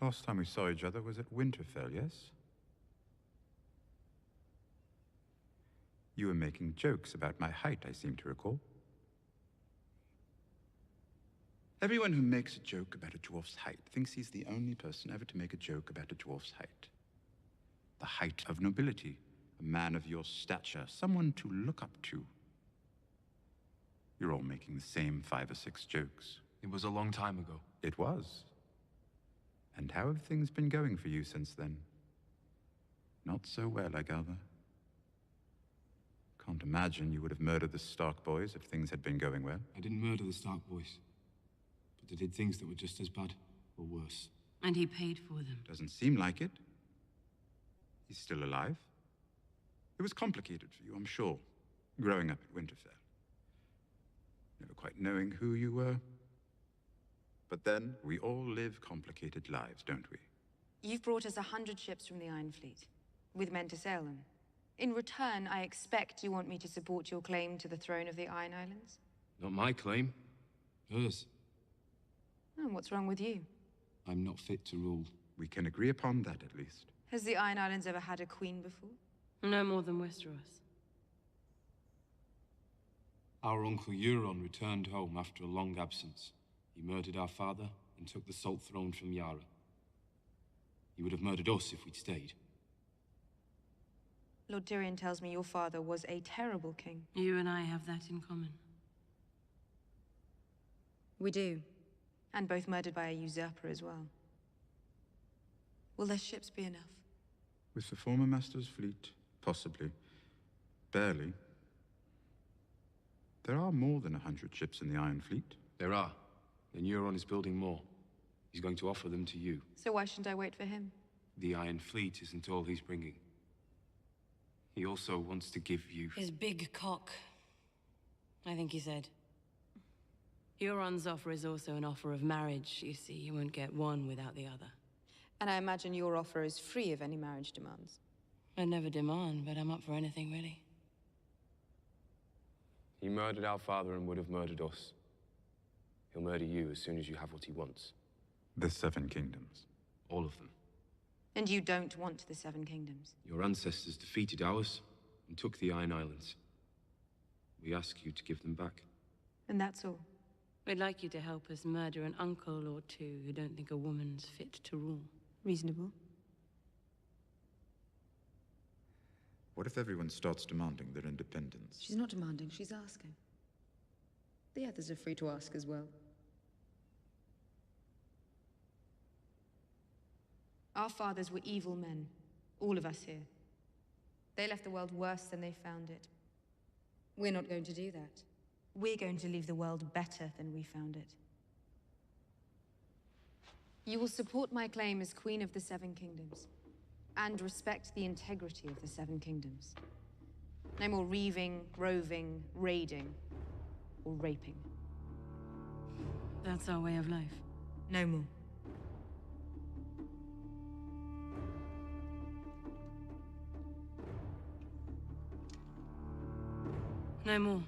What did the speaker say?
Last time we saw each other was at Winterfell, yes? You were making jokes about my height, I seem to recall. Everyone who makes a joke about a dwarf's height thinks he's the only person ever to make a joke about a dwarf's height. The height of nobility, a man of your stature, someone to look up to. You're all making the same 5 or 6 jokes. It was a long time ago. It was. And how have things been going for you since then? Not so well, I gather. Can't imagine you would have murdered the Stark boys if things had been going well. I didn't murder the Stark boys. But they did things that were just as bad, or worse. And he paid for them. Doesn't seem like it. He's still alive. It was complicated for you, I'm sure, growing up at Winterfell. Never quite knowing who you were. But then, we all live complicated lives, don't we? You've brought us 100 ships from the Iron Fleet, with men to sail them. In return, I expect you want me to support your claim to the throne of the Iron Islands? Not my claim. Hers. And what's wrong with you? I'm not fit to rule. We can agree upon that, at least. Has the Iron Islands ever had a queen before? No more than Westeros. Our uncle Euron returned home after a long absence. He murdered our father and took the Salt Throne from Yara. He would have murdered us if we'd stayed. Lord Tyrion tells me your father was a terrible king. You and I have that in common. We do. And both murdered by a usurper as well. Will their ships be enough? With the former master's fleet, possibly. Barely. There are more than 100 ships in the Iron Fleet. There are. And Euron is building more. He's going to offer them to you. So why shouldn't I wait for him? The Iron Fleet isn't all he's bringing. He also wants to give you... His big cock, I think he said. Euron's offer is also an offer of marriage. You see, you won't get one without the other. And I imagine your offer is free of any marriage demands. I never demand, but I'm up for anything, really. He murdered our father and would have murdered us. He'll murder you as soon as you have what he wants. The 7 Kingdoms. All of them. And you don't want the 7 Kingdoms? Your ancestors defeated ours and took the Iron Islands. We ask you to give them back. And that's all? We'd like you to help us murder an uncle or two who don't think a woman's fit to rule. Reasonable. What if everyone starts demanding their independence? She's not demanding, she's asking. The others are free to ask as well. Our fathers were evil men. All of us here. They left the world worse than they found it. We're not going to do that. We're going to leave the world better than we found it. You will support my claim as Queen of the 7 Kingdoms, and respect the integrity of the 7 Kingdoms. No more reaving, roving, raiding, or raping. That's our way of life. No more. No more.